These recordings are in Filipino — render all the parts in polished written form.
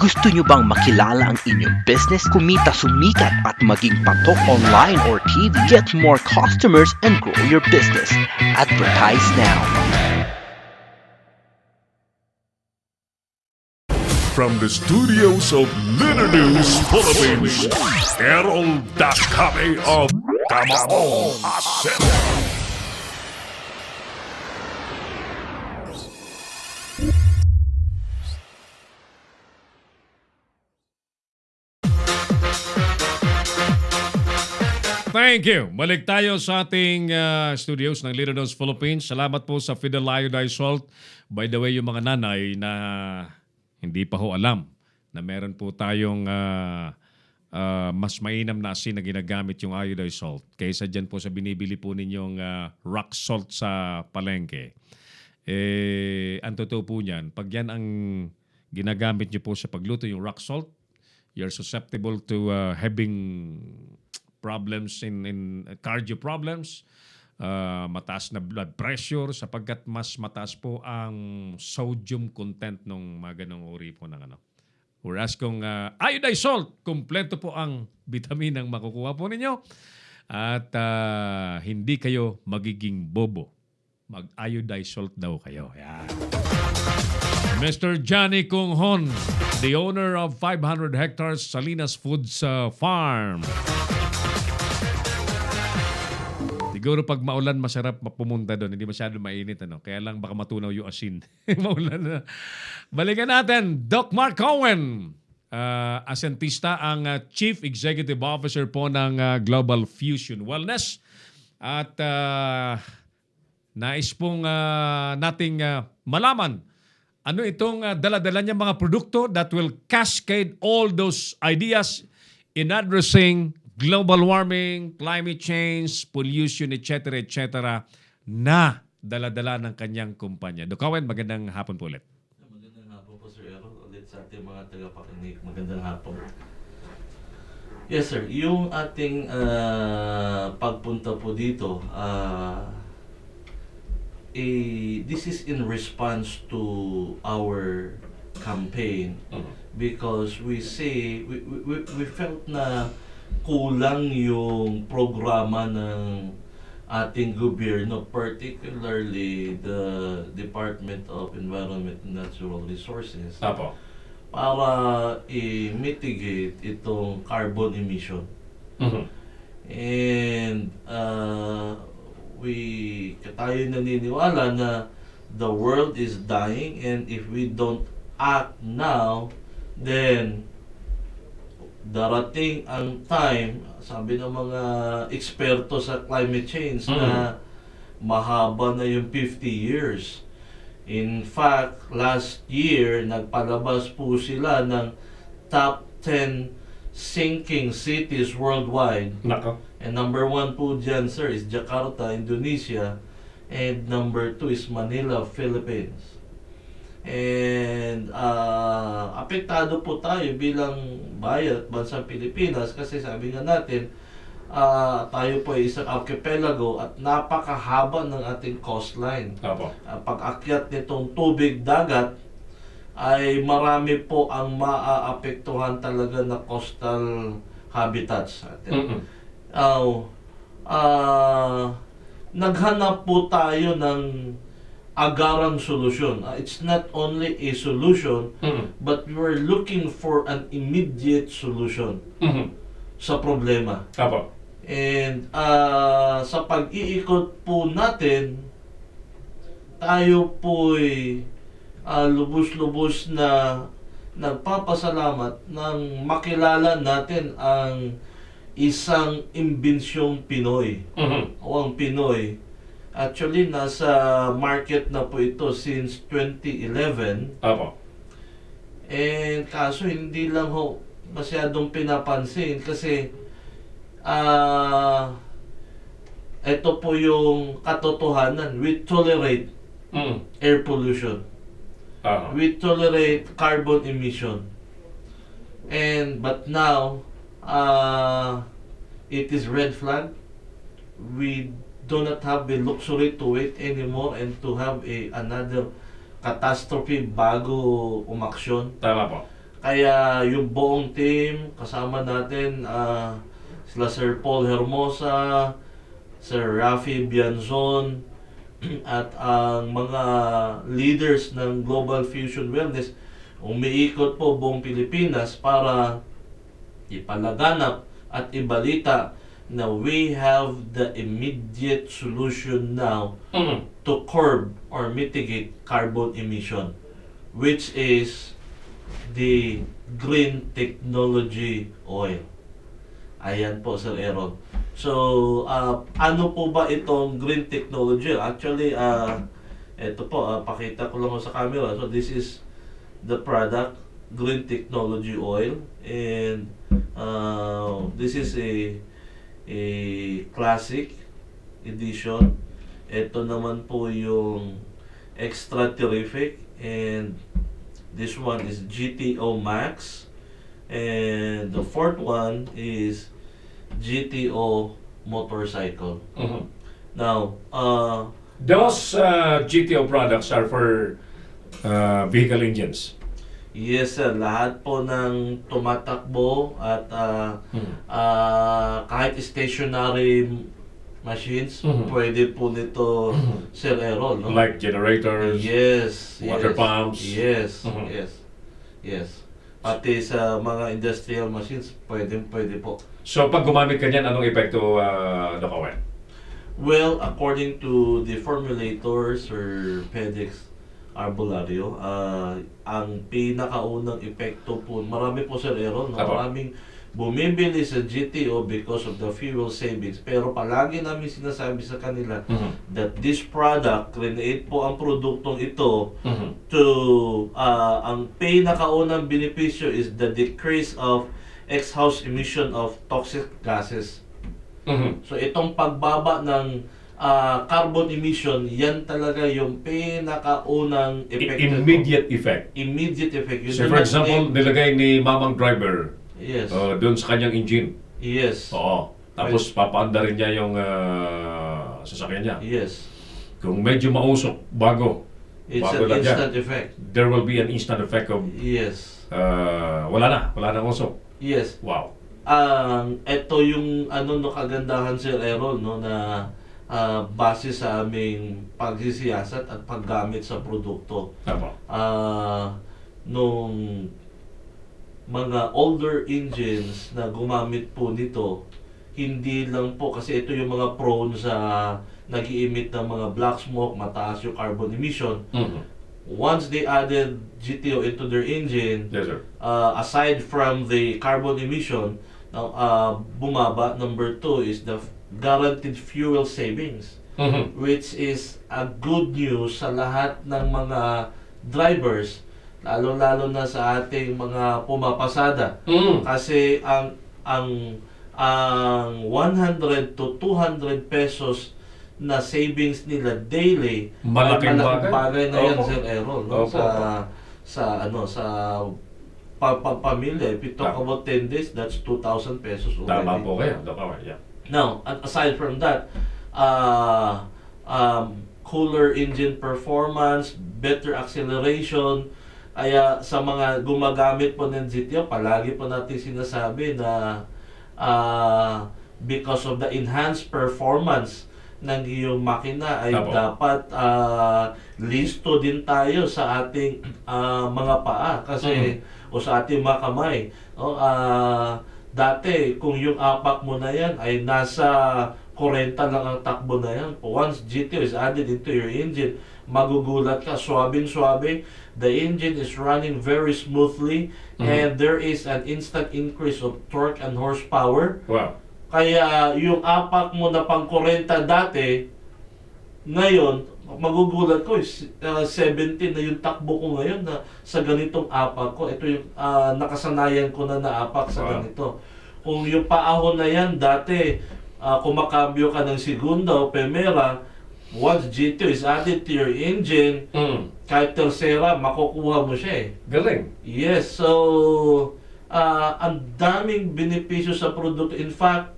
Gusto nyo bang makilala ang inyong business, kumita, sumikat at maging patok online or TV? Get more customers and grow your business. Advertise now. From the studios of Little News Philippines, Errol Dakame of Kamaong, Asero. Thank you. Balik tayo sa ating studios ng Little News Philippines. Salamat po sa Fidel Iodized Salt. By the way, yung mga nanay na hindi pa ho alam na meron po tayong mas mainam na asin na ginagamit yung iodized salt kaysa dyan po sa binibili po ninyong rock salt sa palengke. Ang totoo po niyan, pag yan ang ginagamit nyo po sa pagluto, yung rock salt, you're susceptible to having problems in cardio problems, mataas na blood pressure sapagkat mas mataas po ang sodium content ng mga ganong uri po ng ano. Whereas kung iodized salt, kumpleto po ang vitamin ang makukuha po ninyo at hindi kayo magiging bobo. Mag-iodized salt daw kayo. Yan. Mr. Johnny Kunghon, the owner of 500 hectares Salinas Foods Farm. Siguro pag maulan, masarap pumunta doon. Hindi masyado mainit. Ano? Kaya lang baka matunaw yung asin. Maulan na. Balikan natin, Doc Mark Cohen. Asentista ang Chief Executive Officer po ng Global Fusion Wellness. At nais pong nating malaman ano itong dala-dala niya mga produkto that will cascade all those ideas in addressing global warming, climate change, pollution, etc., etc., na dala-dala ng kanyang kumpanya. Doc Cohen, magandang hapon po ulit. Magandang hapon po, Sir Errol. Ulit sa ating mga tagapakinig. Magandang hapon. Yes, sir. Yung ating pagpunta po dito, this is in response to our campaign because we felt na kulang yung programa ng ating gobyerno, particularly the Department of Environment and Natural Resources, Apo. para i-mitigate itong carbon emission. And tayo naniniwala na the world is dying, and if we don't act now, then darating ang time, sabi ng mga eksperto sa climate change, na mahaba na yung 50 years. In fact, last year, nagpalabas po sila ng top 10 sinking cities worldwide. Nako. And number 1 po dyan, sir, is Jakarta, Indonesia. And number 2 is Manila, Philippines. And apektado po tayo bilang bayan at bansang Pilipinas kasi sabi nga natin, tayo po ay isang archipelago at napakahaba ng ating coastline. Pag-akyat nitong tubig dagat ay marami po ang maaapektuhan talaga na coastal habitats natin. Naghanap po tayo ng agarang solusyon. It's not only a solution, but we were looking for an immediate solution sa problema. And sa pag-iikot po natin, tayo po'y lubos-lubos na nagpapasalamat nang makilala natin ang isang imbinsyong Pinoy o ang Pinoy. Actually, nasa market na po ito since 2011. And kaso hindi lang ho masyadong pinapansin kasi ito po yung katotohanan. We tolerate air pollution. We tolerate carbon emission. But now, it is red flag. We do not have the luxury to wait anymore and to have another catastrophe bago umaksyon. Tama po. Kaya yung buong team, kasama natin, sila Sir Paul Hermosa, Sir Rafi Bianzon, at ang mga leaders ng Global Fusion Wellness, umiikot po buong Pilipinas para ipalaganap at ibalita na we have the immediate solution now to curb or mitigate carbon emission, which is the green technology oil. Ayan po, Sir Aaron. So, ano po ba itong green technology? Actually, ito po, pakita ko lang sa camera. So, this is the product, green technology oil. And this is a classic edition. Ito naman po yung extra terrific. And this one is GTO Max. And the fourth one is GTO motorcycle. Now, those GTO products are for vehicle engines. yes sir, lahat po ng tumatakbo at kahit stationary machines, pwede po nito, Sir Errol, no? Like generators, Yes, water yes, pumps. Yes, yes. Pati sa mga industrial machines, pwede po. So pag gumamit ka niyan, anong epekto, Doc Owen? Well, according to the formulators or PEDEX Arbolario, ang pinakaunang epekto po, marami po, Sir Aaron, no? Maraming bumibili sa GTO because of the fuel savings. Pero palagi namin sinasabi sa kanila that this product, create po ang produktong ito to, ang pinakaunang benepisyo is the decrease of exhaust emission of toxic gases. So itong pagbaba ng carbon emission, yan talaga yung pinakaunang epekto. Immediate effect. Immediate effect. Yun So for example, nilagay ni mamang driver yes. doon sa kanyang engine. Yes. Oo. Tapos papaanda rin niya yung sasakyan niya. Yes. Kung medyo mausok, bago It's bago an lang instant yan, effect. there will be an instant effect of Yes. wala na usok. Yes. Wow. Ito yung no kagandahan, Sir Errol, no, na base sa aming pagsisiyasat at paggamit sa produkto. Tama. Nung mga older engines na gumamit po nito, hindi lang po kasi ito yung mga prone sa nag-i-emit ng mga black smoke, mataas yung carbon emission. Once they added GTO into their engine, Yes, sir. aside from the carbon emission, bumaba. Number 2 is the guaranteed fuel savings, which is a good news sa lahat ng mga drivers, lalo-lalo na sa ating mga pumapasada. Kasi ang 100 to 200 pesos na savings nila daily, Malaking bagay na yan, Opo. Sir Errol, no? Opo. sa pamilya. If you talk Tama. about 10 days, that's 2,000 pesos already. Tama po kayo, Doc Owen. Yeah. Now, aside from that, cooler engine performance, better acceleration. Kaya sa mga gumagamit po ng GTO, palagi po natin sinasabi na because of the enhanced performance ng iyong makina ay Apo. dapat listo din tayo sa ating mga paa kasi o sa ating mga kamay. No? Dati, kung yung apak mo na yan ay nasa 40 lang ang takbo na yan. Once GTO is added into your engine, magugulat ka, swabing-swabe. The engine is running very smoothly and there is an instant increase of torque and horsepower. Wow. Kaya yung apak mo na pang 40 dati, ngayon, magugulat ko, 17 na yung takbo ko ngayon na sa ganitong apak ko. Ito yung nakasanayan ko na naapak sa ganito. Kung yung paahon na yan, dati, kumakambyo ka ng segunda o primera, once GTO is added to your engine, kahit tercera, makukuha mo siya eh. Galing. Yes, so ang daming benepisyo sa produkto. In fact,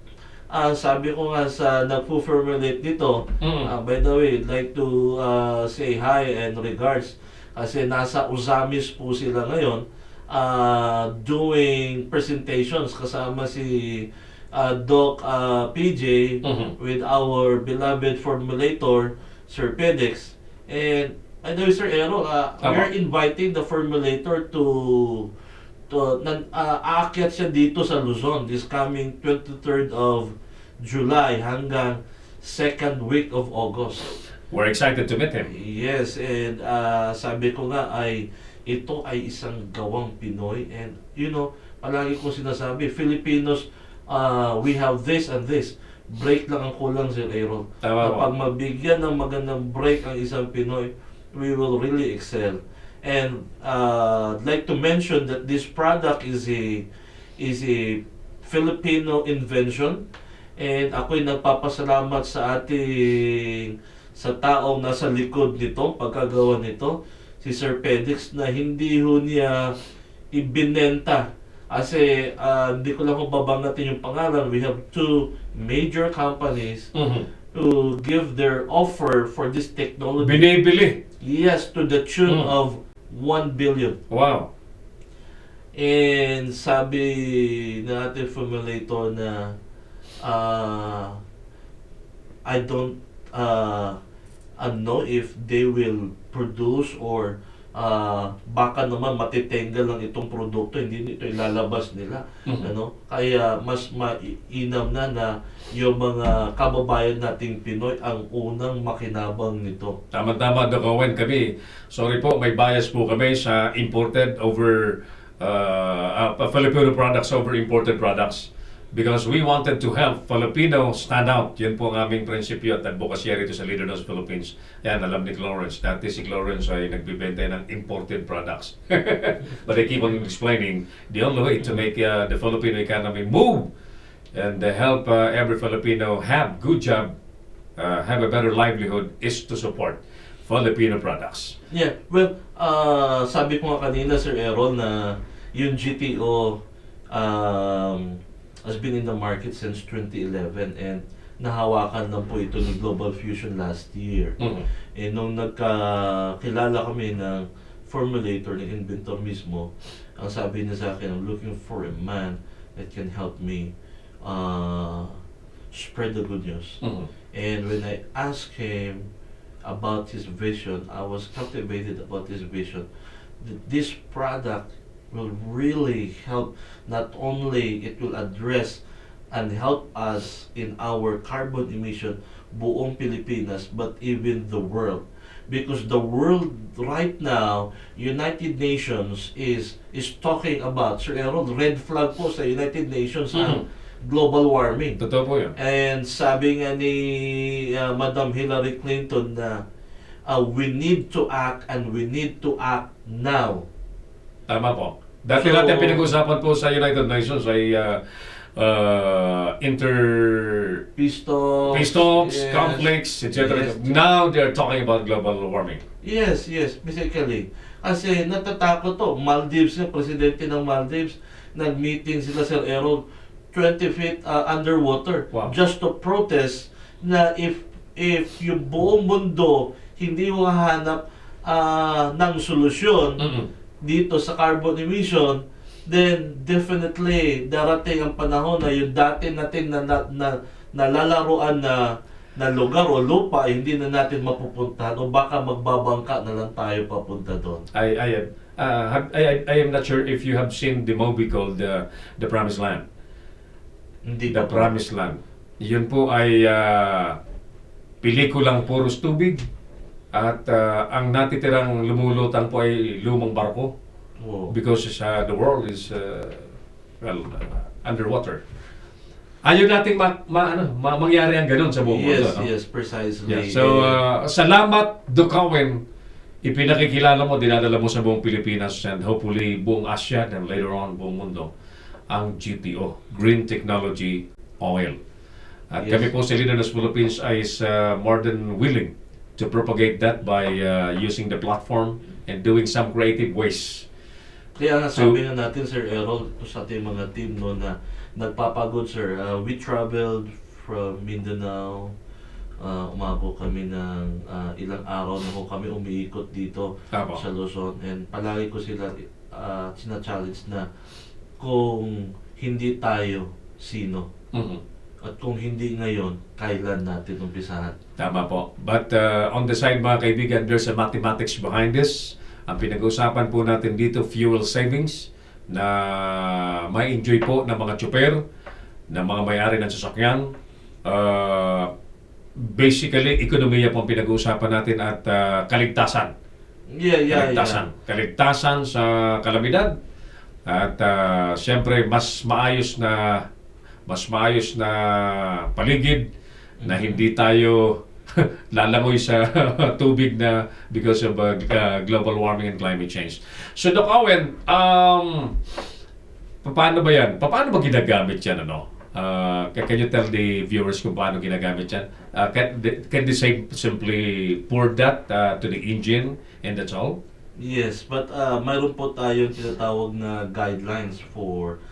sabi ko nga sa nagpo-formulate nito, by the way, I'd like to say hi and regards kasi nasa Uzamis po sila ngayon doing presentations kasama si Doc PJ with our beloved formulator, Sir Pedix. And I know, Sir Ero, we are inviting the formulator aakyat siya dito sa Luzon this coming 23rd of July hanggang second week of August. We're excited to meet him. Yes, and sabi ko nga ay ito ay isang gawang Pinoy, and palagi ko sinasabi, Filipinos, we have this and this. Break lang ang kulang, Sir Aaron. Kapag mabigyan ng magandang break ang isang Pinoy, we will really excel. And I'd like to mention that this product is a Filipino invention, and ako'y nagpapasalamat sa taong nasa likod nito, pagkagawa nito, si Sir Pedix, na hindi ho niya ibinenta. Kasi hindi ko lang kung babangatin yung pangalan. We have two major companies who give their offer for this technology. Binibili. Yes, to the tune of 1 billion. Wow. And sabi natin formulator na I don't know if they will produce or baka naman matitenggal lang itong produkto, hindi ito ilalabas nila. Kaya mas mainam na yung mga kababayan nating Pinoy ang unang makinabang nito. Tama-tama, Doc Owen, kami. Sorry po, may bias po kami sa imported over Filipino products over imported products. Because we wanted to help Filipino stand out. Yun po ang aming prinsipyo at advocacy rito sa Leader Knows Philippines. Yan, alam ni Clarence. Dati si Clarence ay nagbibenta ng imported products. But I keep on explaining, the only way to make the Filipino economy move and help every Filipino have good job, have a better livelihood, is to support Filipino products. Yeah, well, sabi ko nga kanina, Sir Aaron, na yung GTO has been in the market since 2011, and nahawakan lang po ito ng Global Fusion last year. And nung nagkakilala kami ng formulator, ng inventor mismo, ang sabi niya sa akin, I'm looking for a man that can help me spread the good news. And when I asked him about his vision, I was captivated about his vision. This product will really help. Not only it will address and help us in our carbon emission, buong Pilipinas, but even the world. Because the world right now, United Nations is talking about, Sir Aaron, red flag po sa United Nations ang global warming. Totoo po yun. And sabi nga ni Madam Hillary Clinton na we need to act, and we need to act now. Tama po. Dati natin pinag-usapan po sa United Nations ay peace talks, yes, conflicts, etc. Yes. Now they're talking about global warming. Yes, basically. Kasi natatakot to. Maldives, presidente ng Maldives, nag-meeting sila, Sir Aaron, 20 feet underwater. Wow. Just to protest na if yung buong mundo hindi hahanap ng solusyon dito sa carbon emission, then definitely darating ang panahon na yung dati natin na nalalaroan na lugar o lupa, hindi na natin mapupuntahan, o baka magbabangka na lang tayo papunta doon. I am not sure if you have seen the movie called The Promised Land. Hindi The Promised Land. Yun po ay pelikulang puros tubig. At ang natitirang lumulutang po ay lumang barko. Because the world is underwater. Ayaw nating mangyari ang ganun sa buong mundo. No? Yes, precisely. Yeah. So, salamat, Doc Owen. Ipinakikilala mo, dinadala mo sa buong Pilipinas and hopefully buong Asia and later on buong mundo ang GTO, Green Technology Oil. At kami po sa Leader Knows Philippines is more than willing to propagate that by using the platform and doing some creative ways. Kaya nga sabi na natin, Sir Errol, sa ating mga team na nagpapagod, sir. We traveled from Mindanao. Umabot kami ng ilang araw na kami umiikot dito sa Luzon. And palagi ko sila sina-challenge na kung hindi tayo, sino? Mhm. At kung hindi ngayon, kailan natin umpisahan? Tama po. But on the side mga kaibigan, there's a mathematics behind this. Ang pinag-uusapan po natin dito, fuel savings, na may enjoy po ng mga tsuper, ng mga may-ari ng sasakyan. Basically, ekonomiya po ang pinag-uusapan natin at kaligtasan. Yeah. Kaligtasan sa kalamidad. At siyempre, mas maayos na paligid na hindi tayo lalangoy sa tubig na because of global warming and climate change. So, Doc Owen, paano ba yan? Paano ba ginagamit yan? Can you tell the viewers kung paano ginagamit yan? Can they simply pour that to the engine and that's all? Yes, but mayroon po tayong tinatawag na guidelines for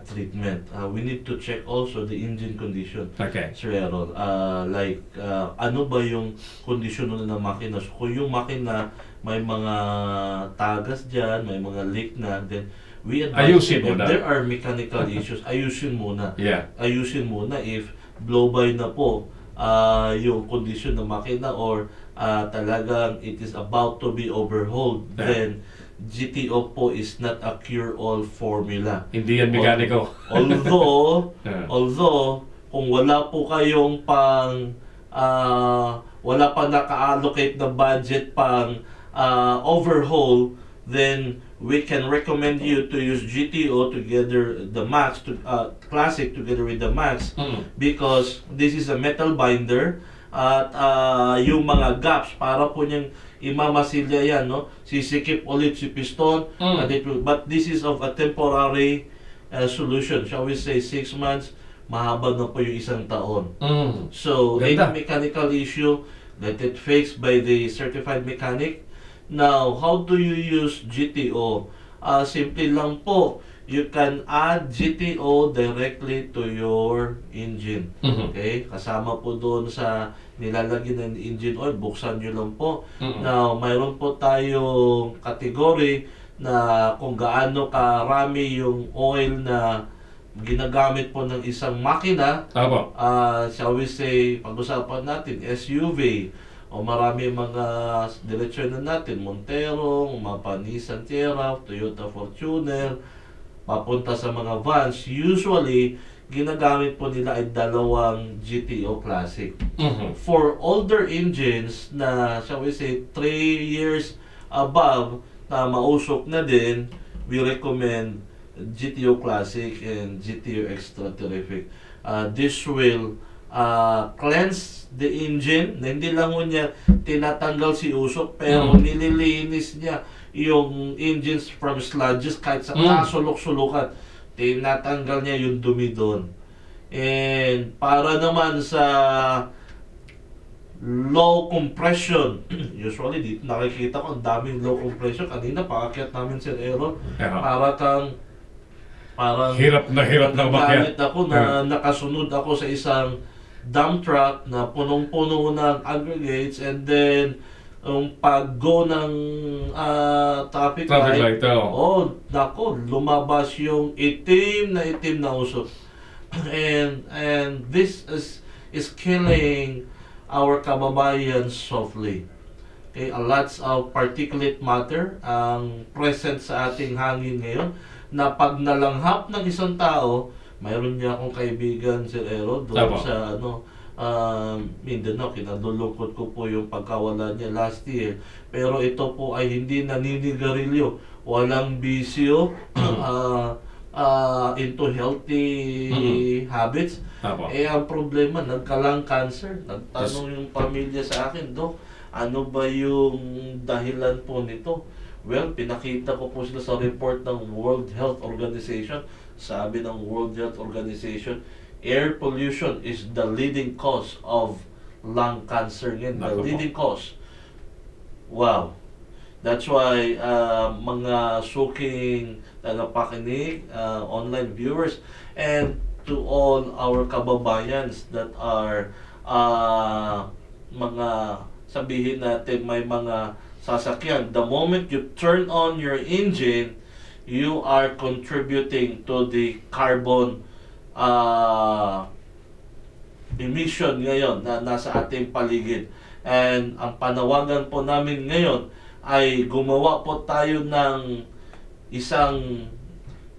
treatment. We need to check also the engine condition. Okay. Sir Aaron, ano ba yung kondisyon nun ng makina? So, kung yung makina may mga tagas dyan, may mga leak na, then we advise Ayusin if muna. there are mechanical issues, ayusin muna. Yeah. Ayusin muna if blow-by na po yung kondisyon ng makina or talagang it is about to be overhauled, then GTO po is not a cure-all formula. Hindi yan mekaniko. Although, kung wala po kayong wala pa naka-allocate na budget pang overhaul, then we can recommend you to use GTO together the Max, Classic together with the Max, because this is a metal binder at yung mga gaps para po niyang imamasilya yan, no? Sisikip ulit si piston, but this is of a temporary solution. Shall we say 6 months, mahaba na po yung 1 taon. So, any mechanical issue, let it fixed by the certified mechanic. Now, how do you use GTO? Simple lang po. You can add GTO directly to your engine. Okay? Kasama po doon sa nilalagyan ng engine oil, buksan nyo lang po. Now, mayroon po tayong category na kung gaano karami yung oil na ginagamit po ng isang makina. Shall we say, pag-usapan natin, SUV, o marami mga diretsyon na natin, Montero, Nissan Terra, Toyota Fortuner, papunta sa mga vans, usually, ginagamit po nila ay 2 GTO Classic. For older engines na, shall we say, 3 years above, na mausok na din, we recommend GTO Classic and GTO Extra Terrific. This will cleanse the engine, na hindi lang niya tinatanggal si usok, pero nililinis niya yung engines from sludges kahit sa kasulok-sulukan. Tinatanggal niya yung dumi doon. And para naman sa low compression, usually dito nakikita ko ang daming low compression. Kanina paakyat namin si Aaron, parang hirap na umakyat. ako na nakasunod ako sa isang dump truck na punong-puno ng aggregates, and then pag-go ng traffic light, nako, lumabas yung itim na usok. And this is killing our kababayan softly. Okay, a lots of particulate matter ang present sa ating hangin ngayon, na pag nalanghap ng isang tao, mayroon niya akong kaibigan si Ero doon sa Mindanao. Kinalulungkot ko po yung pagkawala niya last year. Pero ito po ay hindi naninigarilyo, walang bisyo, into healthy habits. Ang problema, nagkalang cancer. Nagtanong yung pamilya sa akin, Dok, ano ba yung dahilan po nito? Well, pinakita ko po sila sa report ng World Health Organization. Sabi ng World Health Organization, air pollution is the leading cause of lung cancer. The leading cause. Wow. That's why mga suking tagapakinig, online viewers, and to all our kababayans that are mga, sabihin natin, may mga sasakyan, the moment you turn on your engine, you are contributing to the carbon uh, emission ngayon na nasa ating paligid. And ang panawagan po namin ngayon ay gumawa po tayo ng isang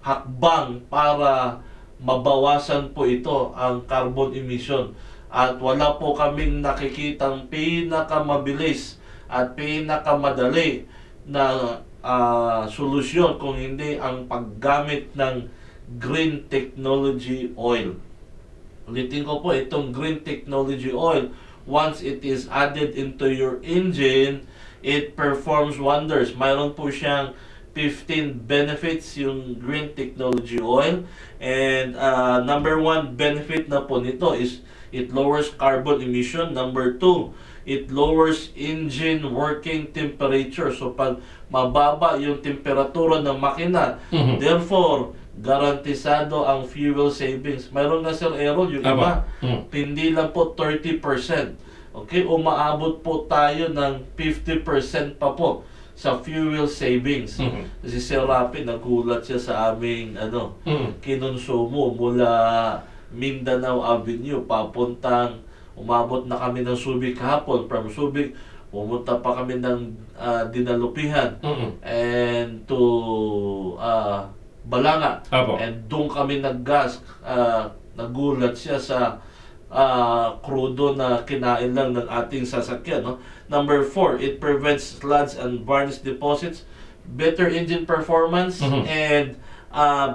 hakbang para mabawasan po ito ang carbon emission. At wala po kaming nakikitang pinakamabilis at pinakamadali na solusyon kung hindi ang paggamit ng green technology oil. Ulitin ko po, itong green technology oil, once it is added into your engine, it performs wonders. Mayroon po siyang 15 benefits yung green technology oil. And number 1 benefit na po nito is it lowers carbon emission. Number 2, it lowers engine working temperature. So pag mababa yung temperatura ng makina, therefore, garantisado ang fuel savings. Mayroon na, Sir Errol, yung iba, hindi lang po 30%. Okay, umaabot po tayo ng 50% pa po sa fuel savings. Si Sir Rapi, nagulat siya sa aming kinonsumo mula Mindanao Avenue papuntang, umabot na kami ng Subic kahapon. From Subic, pumunta pa kami ng Dinalupihan and to Balanga. And doon kami naggas. Nagulat siya sa krudo na kinain lang ng ating sasakyan. No? Number 4, it prevents sludge and varnish deposits, better engine performance, and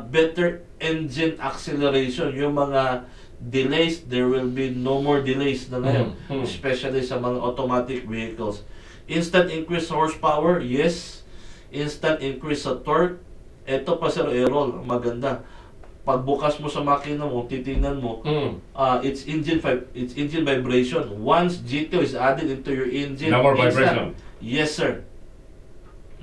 better engine acceleration. Yung mga delays, there will be no more delays na ngayon, especially sa mga automatic vehicles. Instant increase horsepower, yes. Instant increase sa torque. Ito pa, Sir Errol, maganda. Pagbukas mo sa makina mo, titingnan mo, it's engine vibration. Once GTO is added into your engine, no more vibration. Yes, sir.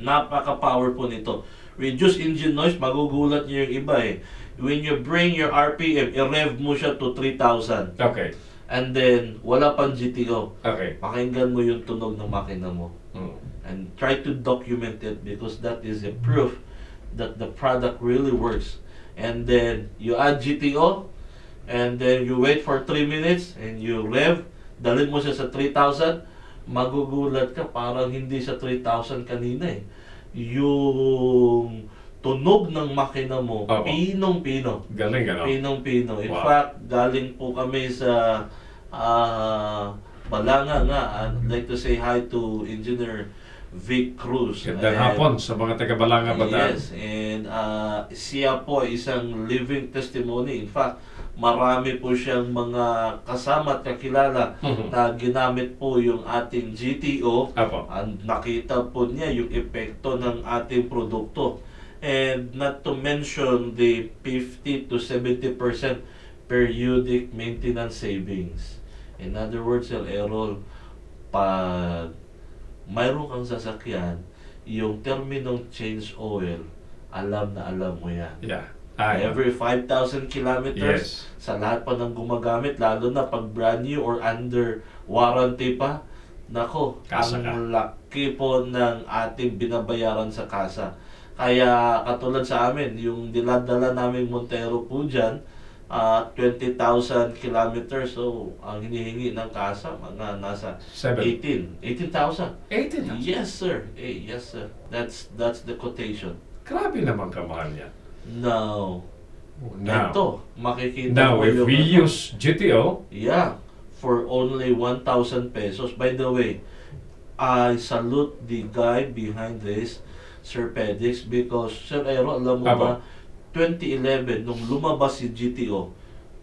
Napaka-power po nito. Reduce engine noise, magugulat niyo yung iba eh. When you bring your RPM, i-rev mo siya to 3,000. Okay. And then, wala pang GTO. Okay. Pakinggan mo yung tunog ng makina mo. And try to document it because that is a proof that the product really works. And then you add GTO and then you wait for 3 minutes and you rev, dalhin mo siya sa 3,000, magugulat ka, parang hindi sa 3,000 kanina eh. Yung tunog ng makina mo, pinong-pino. Galing, ano? Pinong-pino. In fact, galing po kami sa Balanga nga. I'd like to say hi to Engineer Vic Cruz. Gandang hapon sa mga taga-Balanga Bataan. Yes, and siya po isang living testimony. In fact, marami po siyang mga kasama at kakilala na ginamit po yung ating GTO. And nakita po niya yung epekto ng ating produkto. And not to mention the 50 to 70% periodic maintenance savings. In other words, Sir Errol, pag mayroon kang sasakyan, yung terminong change oil, alam na alam mo yan. Yeah. Every 5,000 kilometers, sa lahat pa ng gumagamit, lalo na pag brand new or under warranty pa, nako, ang laki po ng ating binabayaran sa kasa. Kaya katulad sa amin, yung diladala namin Montero po dyan, 20,000 kilometers, so ang hinihingi ng kasa mga nasa 18,000. 18,000? Yes sir, yes sir, that's the quotation. Grabe naman kamahal niya. Now ito, makikita now mo if yung we use GTO, yeah, for only 1,000 pesos. By the way, I salute the guy behind this, Sir Pedix, because Sir Aero, alam mo ba, 2011, nung lumabas si GTO,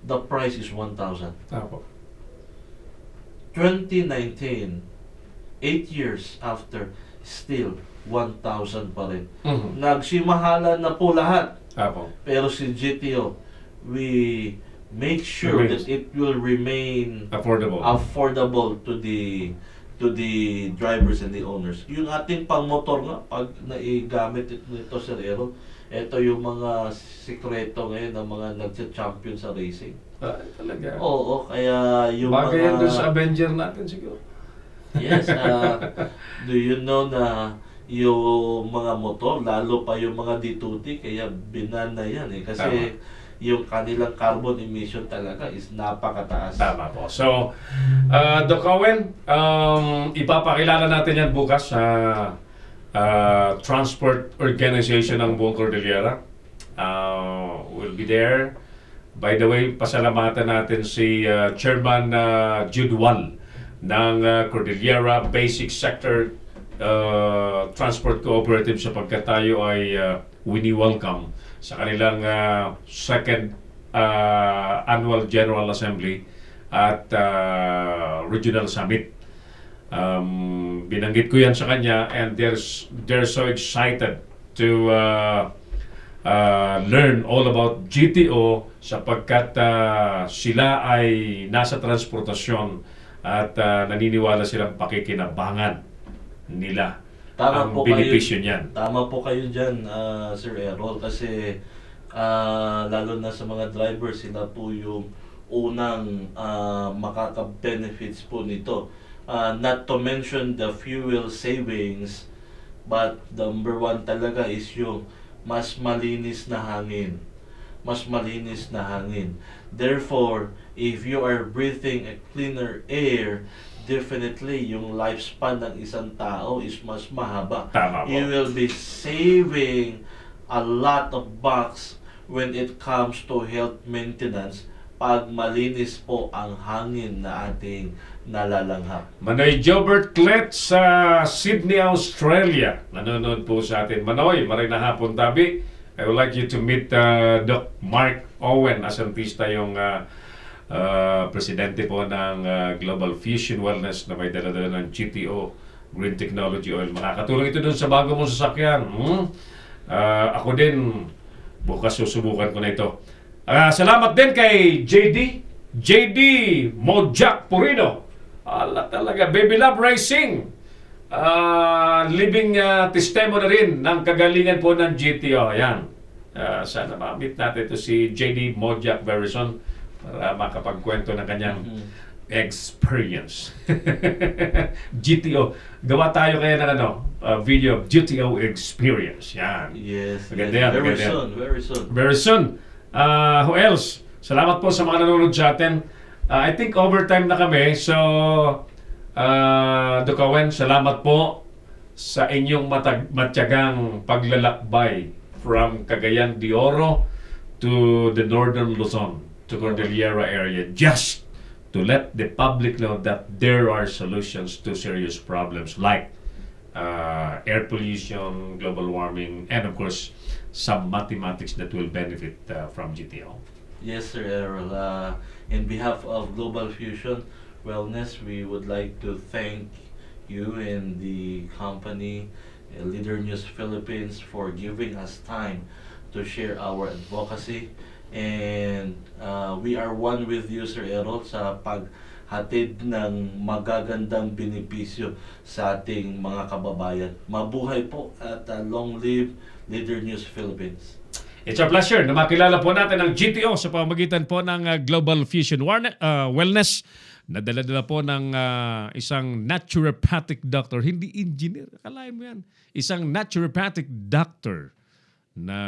the price is 1,000. 2019, 8 years after, still 1,000 pa rin. Nagsimahalan na po lahat. Pero si GTO, we make sure that it will remain affordable to the drivers and the owners. Yung ating pang-motor nga, pag naigamit nito, Sir Ero, ito yung mga sikreto ngayon ng mga nagcha-champion sa racing. Talaga? Oo, kaya yung bagay yan mga... doon sa Avenger natin siguro. Yes, do you know na yung mga motor, lalo pa yung mga D2T, kaya binan na yan eh. Kasi yung kanilang carbon emission talaga is napakataas. Tama po. So, Doc Owen, ipapakilala natin yan bukas sa Transport Organization ng buong Cordillera. We'll be there. By the way, pasalamatan natin si Chairman Jude Wall ng Cordillera Basic Sector Transport Cooperative sapagkat tayo ay wini-welcome sa kanilang second Annual General Assembly at Regional Summit. Binanggit ko yan sa kanya and they're so excited to learn all about GTO sapagkat sila ay nasa transportasyon at naniniwala silang pakikinabangan nila Tama ang po benepisyo kayo, niyan. tama po kayo dyan, Sir Errol, kasi lalo na sa mga driver, sila po yung unang makaka-benefits po nito. Not to mention the fuel savings, but number one talaga is yung mas malinis na hangin. Mas malinis na hangin. Therefore, if you are breathing a cleaner air, definitely yung lifespan ng isang tao is mas mahaba. Tama po. You will be saving a lot of bucks when it comes to health maintenance pag malinis po ang hangin na ating nalalanghap. Manoy Jobert Clet sa Sydney, Australia. Nanonood po sa atin. Manoy, maray na hapon tabi. I would like you to meet Doc Mark Owen, asantista yung presidente po ng Global Fusion Wellness na may dala-dala ng GTO, Green Technology Oil. Makakatulong ito dun sa bago mong sasakyan. Ako din, bukas susubukan ko na ito. Salamat din kay JD Mojak Purino. Ala talaga, Baby Love Racing. Living testimony rin ng kagalingan po ng GTO. Ayan. Sana ma-meet natin ito si JD Mojak very soon para makapagkwento ng kanyang experience. GTO. Gawa tayo kaya ng video GTO experience. Yan. Yes, Maganda yes. yan, Very maganda yan. soon, very soon. Very soon. Who else? Salamat po sa mga nanonood sa atin. I think overtime na kami. So, Doc Owen, salamat po sa inyong matyagang paglalakbay from Cagayan de Oro to the northern Luzon, to Cordillera area, just to let the public know that there are solutions to serious problems like air pollution, global warming, and of course, some mathematics that will benefit from GTO. Yes, Sir Errol. In behalf of Global Fusion Wellness, we would like to thank you and the company, Leader News Philippines, for giving us time to share our advocacy. And we are one with you, Sir Errol, sa paghatid ng magagandang benepisyo sa ating mga kababayan. Mabuhay po at long live Leader News Philippines. It's a pleasure na makilala po natin ang GTO sa pamamagitan po ng Global Fusion Wellness na dala-dala po ng isang naturopathic doctor, hindi engineer, akalain mo yan, isang naturopathic doctor na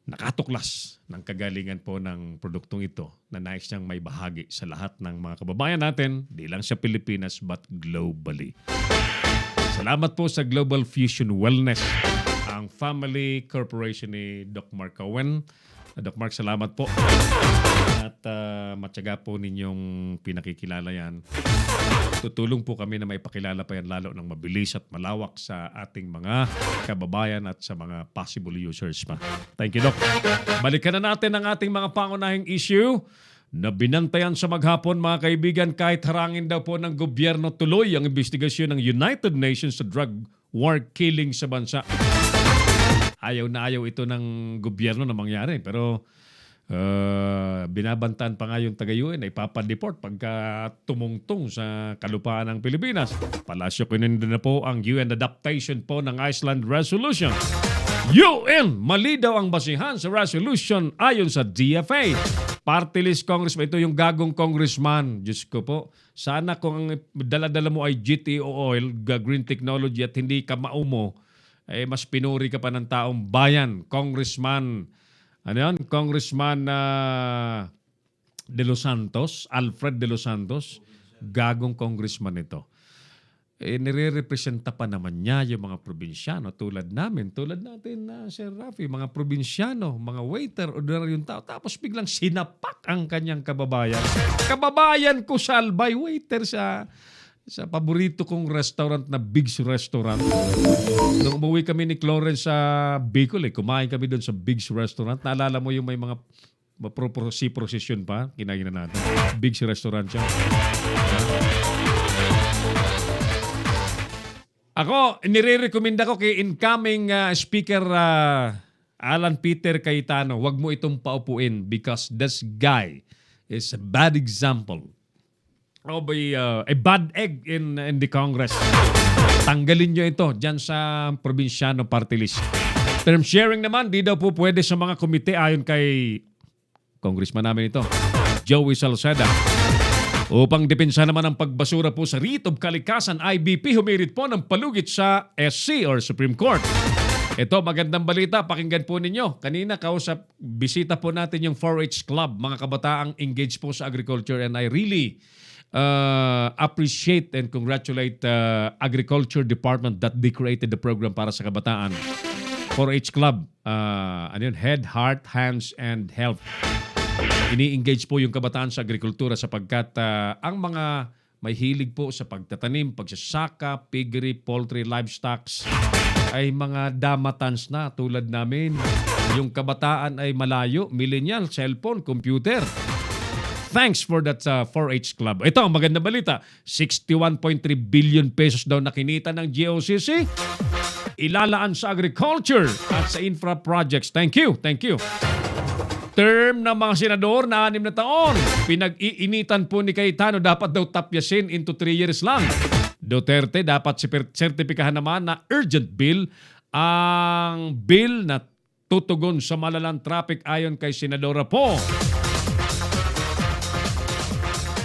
nakatuklas ng kagalingan po ng produktong ito na nais niyang may bahagi sa lahat ng mga kababayan natin, di lang sa Pilipinas but globally. Salamat po sa Global Fusion Wellness, ang family corporation ni Doc Mark Owen. Doc Mark, salamat po. At matyaga po ninyong pinakikilala yan. Tutulong po kami na may pakilala pa yan lalo ng mabilis at malawak sa ating mga kababayan at sa mga possible users pa. Thank you, Doc. Balikan na natin ang ating mga pangunahing issue na binantayan sa maghapon, mga kaibigan, kahit harangin daw po ng gobyerno tuloy ang investigasyon ng United Nations sa drug war killing sa bansa. Ayaw na ayaw ito ng gobyerno na mangyari. Pero binabantaan pa nga yung taga-UN na ipapadeport pagka tumungtong sa kalupaan ng Pilipinas. Palasyo kinunin na po ang UN adaptation po ng Iceland Resolution. UN, mali daw ang basihan sa resolution ayon sa DFA. Party list congressman, ito yung gagong congressman. Diyos ko po, sana kung ang dala-dala mo ay GTO oil, green technology at hindi ka maumo, mas pinuri ka pa ng taong bayan. Congressman, ano yan? Congressman De Los Santos, Alfred De Los Santos, gagong congressman ito. Nire-representa pa naman niya yung mga probinsyano tulad natin, Sir Rafi, mga probinsyano, mga waiter, ordinaryong tao. Tapos biglang sinapak ang kanyang kababayan. Kababayan ko sa Albay, waiter sa paborito kong restaurant na Big's Restaurant. Nung umuwi kami ni Clarence sa Bicol, kumain kami doon sa Big's Restaurant. Naalala mo yung may mga procession pa, kinain na natin. Big's Restaurant siya. Ako, nire-recommenda ko kay incoming Speaker Alan Peter Cayetano, wag mo itong paupuin because this guy is a bad example of a bad egg in the Congress. Tanggalin nyo ito dyan sa probinsyano party list. Term sharing naman, di daw po pwede sa mga komite ayon kay congressman namin ito, Joey Salceda. Upang depensa naman ang pagbasura po sa writ of kalikasan, IBP humirit po ng palugit sa SC or Supreme Court. Ito, magandang balita. Pakinggan po ninyo. Kanina, bisita po natin yung 4-H Club. Mga kabataang engaged po sa agriculture and I really appreciate and congratulate Agriculture Department that they created the program para sa kabataan. 4-H Club. Head, Heart, Hands, and Health. Ini-engage po yung kabataan sa agrikultura sapagkat ang mga may hilig po sa pagtatanim, pagsasaka, piggery, poultry, livestock ay mga damatans na tulad namin. Yung kabataan ay malayo, millennial, cellphone, computer. Thanks for that 4-H Club. Ito ang magandang balita. 61.3 billion pesos daw na kinita ng GOCC. Ilalaan sa agriculture at sa infra projects. Thank you. Term ng mga senador na 6 na taon. Pinag-iinitan po ni Cayetano dapat daw tapyasin into 3 years lang. Duterte dapat sertipikahan naman na urgent bill ang bill na tutugon sa malalang traffic ayon kay Senadora po.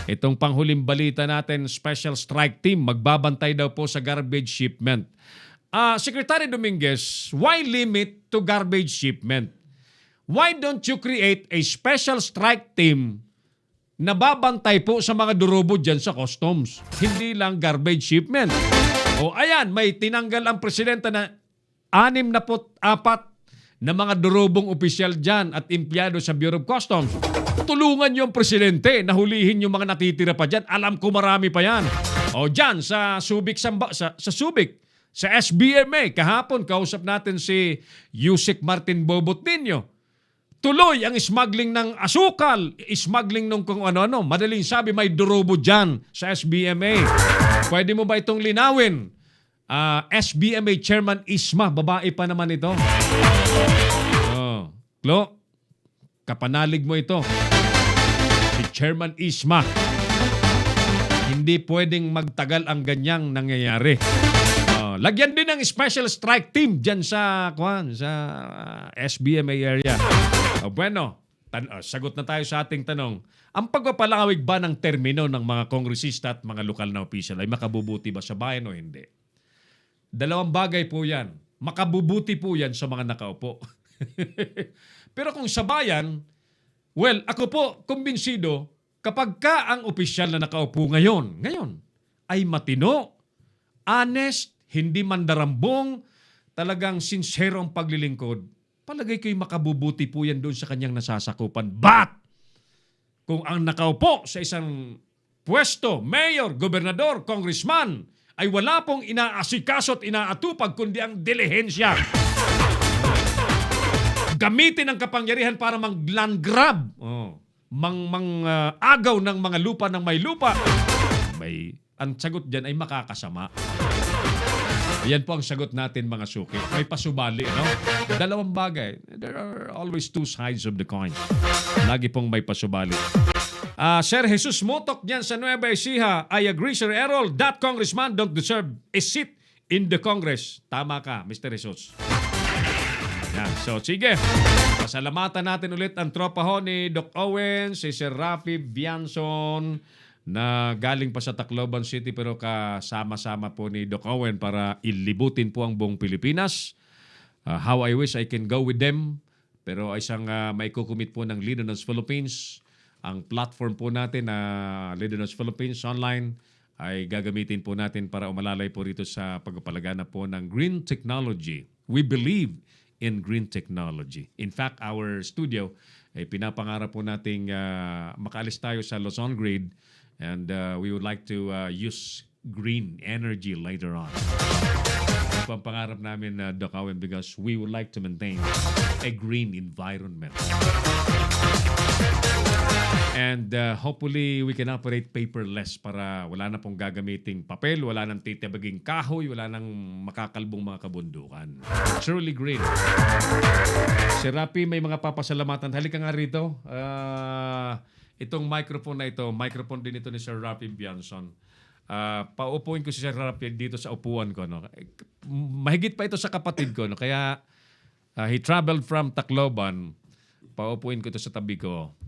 Itong panghuling balita natin, special strike team magbabantay daw po sa garbage shipment. Secretary Dominguez, why limit to garbage shipment? Why don't you create a special strike team na babantay po sa mga durobo dyan sa customs? Hindi lang garbage shipment. O ayan, may tinanggal ang presidente na 64 na mga durobong opisyal dyan at empleyado sa Bureau of Customs. Tulungan yung presidente na hulihin yung mga natitira pa dyan. Alam ko marami pa yan. O dyan, sa Subic, sa Subic, sa SBMA, kahapon kausap natin si Yusek Martin Bobot Niño. Tuloy ang smuggling ng asukal, smuggling ng kung ano-ano. Madaling sabi, may durobo dyan sa SBMA. Pwede mo ba itong linawin? SBMA Chairman Isma, babae pa naman ito. Klo, kapanalig mo ito. Si Chairman Isma. Hindi pwedeng magtagal ang ganyang nangyayari. Lagyan din ng special strike team dyan sa SBMA area. Bueno, sagot na tayo sa ating tanong. Ang pagpapalawig ba ng termino ng mga kongresista at mga lokal na opisyal ay makabubuti ba sa bayan o hindi? Dalawang bagay po yan. Makabubuti po yan sa mga nakaupo. Pero kung sa bayan, well, ako po kumbinsido kapag ka ang opisyal na nakaupo ngayon ay matino, honest, hindi mandarambong, talagang sincere ang paglilingkod, palagay ko'y makabubuti po yan doon sa kanyang nasasakupan. But, kung ang nakaupo sa isang pwesto, mayor, gobernador, congressman, ay wala pong inaasikaso at inaatupag kundi ang dilihensya. Gamitin ang kapangyarihan para mag-land grab. Agaw ng mga lupa ng may lupa. Ang sagot dyan ay makakasama. Ayan po ang sagot natin mga suki. May pasubali, no? Dalawang bagay. There are always two sides of the coin. Lagi pong may pasubali. Sir Jesus Motok dyan sa Nueva Ecija, I agree, Sir Errol, that congressman don't deserve a seat in the Congress. Tama ka, Mr. Jesus. Yan. So, sige. Pasalamatan natin ulit ang tropa ho ni Doc Owen, si Sir Rafi Bianson, na galing pa sa Tacloban City pero kasama-sama po ni Doc Owen para ilibutin po ang buong Pilipinas. How I wish I can go with them. Pero isang may kukumit po ng Leader Nos Philippines. Ang platform po natin na Leader Nos Philippines online ay gagamitin po natin para umalalay po rito sa pagpapalagana po ng green technology. We believe in green technology. In fact, our studio ay pinapangarap po nating makaalis tayo sa Luzon Grid and we would like to use green energy later on. Ito ang pangarap namin, Doc Owen, because we would like to maintain a green environment. And hopefully, we can operate paperless para wala na pong gagamiting papel, wala nang titibaging kahoy, wala nang makakalbong mga kabundukan. Truly green. Si Rapi, may mga papasalamatan. Halika nga rito. Itong microphone na ito, microphone din ito ni Sir Rafi Bianson. Paupuin ko si Sir Rafi dito sa upuan ko. No? Mahigit pa ito sa kapatid ko. No? Kaya he traveled from Tacloban. Paupuin ko ito sa tabi ko.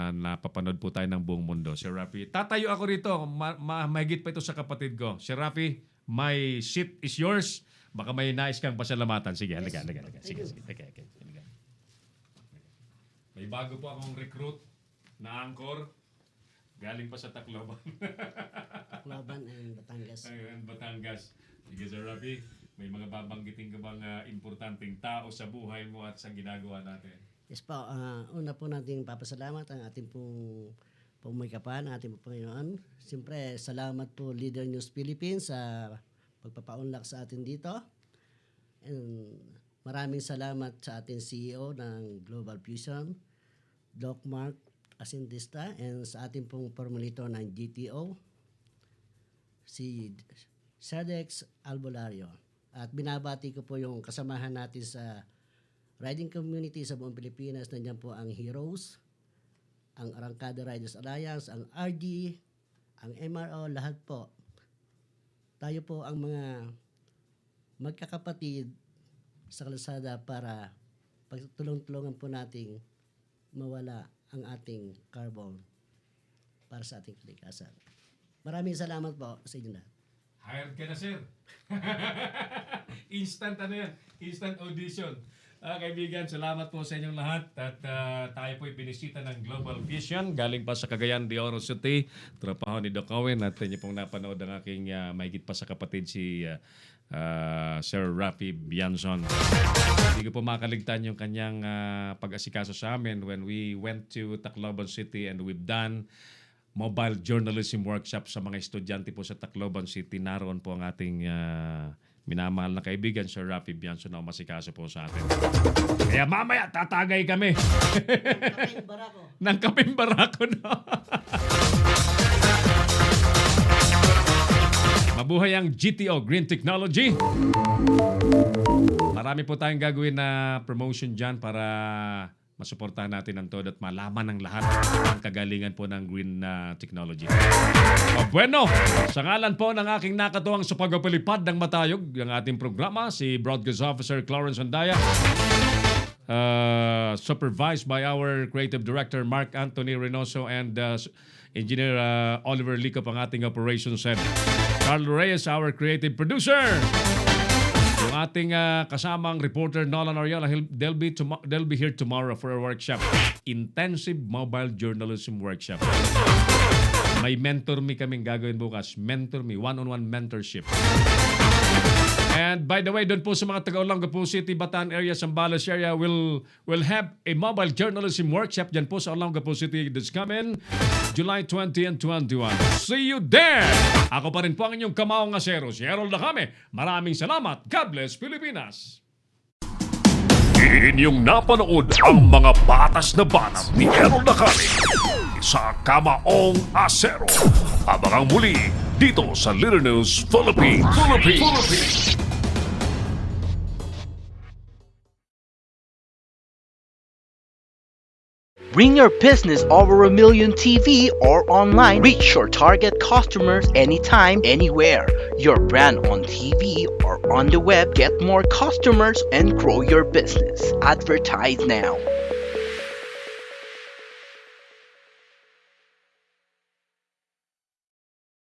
Napapanood po tayo ng buong mundo. Sir Rafi, tatayo ako rito. Mahigit pa ito sa kapatid ko. Sir Rafi, my seat is yours. Baka may nais kang pasalamatan. Sige, halika. Sige. Okay. May bago po akong recruit na angkor. Galing pa sa Tacloban. Tacloban and Batangas. And Batangas. Sige, Sir Rafi, may mga babanggitin ka bang importanteng tao sa buhay mo at sa ginagawa natin? Yes po, una po nating papasalamat ang ating pong pumikapan, ang ating pong Panginoon. Siyempre, salamat po Leader News Philippines sa pagpapaunlak sa atin dito. And maraming salamat sa ating CEO ng Global Fusion, Doc Mark Asintista, and sa ating pong formulator ng GTO, si Sardex Albolario. At binabati ko po yung kasamahan natin sa riding community sa buong Pilipinas. Nandiyan po ang Heroes, ang Arangkada Riders Alliance, ang RD, ang MRO, lahat po. Tayo po ang mga magkakapatid sa kalsada para pagtulong-tulungan po nating mawala ang ating carbon para sa ating kalikasan. Maraming salamat po sa inyo lahat. Hired ka na, sir. Instant Instant audition. Kaibigan, salamat po sa inyong lahat. At tayo po binisita ng Global Vision. Galing pa sa Cagayan de Oro City. Trapaho ni Doc Owen. At inyo pong napanood ang aking mahigit pa sa kapatid si Sir Rafi Bianson. Hindi ko po makaligtan yung kanyang pag-asikaso sa amin when we went to Tacloban City and we've done mobile journalism workshop sa mga estudyante po sa Tacloban City. Naroon po ang ating minamahal na kaibigan, Sir Rafi Bianson, na masikaso po sa atin. Kaya mamaya, tatagay kami. Ng kaping barako na. Mabuhay ang GTO, Green Technology. Marami po tayong gagawin na promotion dyan para masuportahan natin ang todo at malaman ng lahat ang kagalingan po ng green technology. Bueno, sa ngalan po ng aking nakatuwang sa pagpapalipad ng matayog, ang ating programa, si Broadcast Officer Clarence Andaya, supervised by our Creative Director Mark Anthony Reynoso and Engineer Oliver Licop, ang ating Operations Head. Carlo Reyes, our Creative Producer. Yung ating kasamang reporter Nolan Ariola, they'll be here tomorrow for a workshop. Intensive Mobile Journalism Workshop. May mentor me kaming gagawin bukas. Mentor me, one-on-one mentorship. And by the way, doon po sa mga taga-Olongapo City, Bataan area, Zambales area, we'll have a mobile journalism workshop dyan po sa Olongapo City this coming July 20 and 21. See you there! Ako pa rin po ang inyong Kamaong Asero. Si Harold na kami. Maraming salamat. God bless Pilipinas! Inyong napanood ang mga batas na banat ni Harold na kami sa Kamaong Asero. Abangang muli dito sa Leader News Philippines. Bring your business over a million TV or online. Reach your target customers anytime, anywhere. your brand on TV or on the web, get more customers, and grow your business. Advertise now.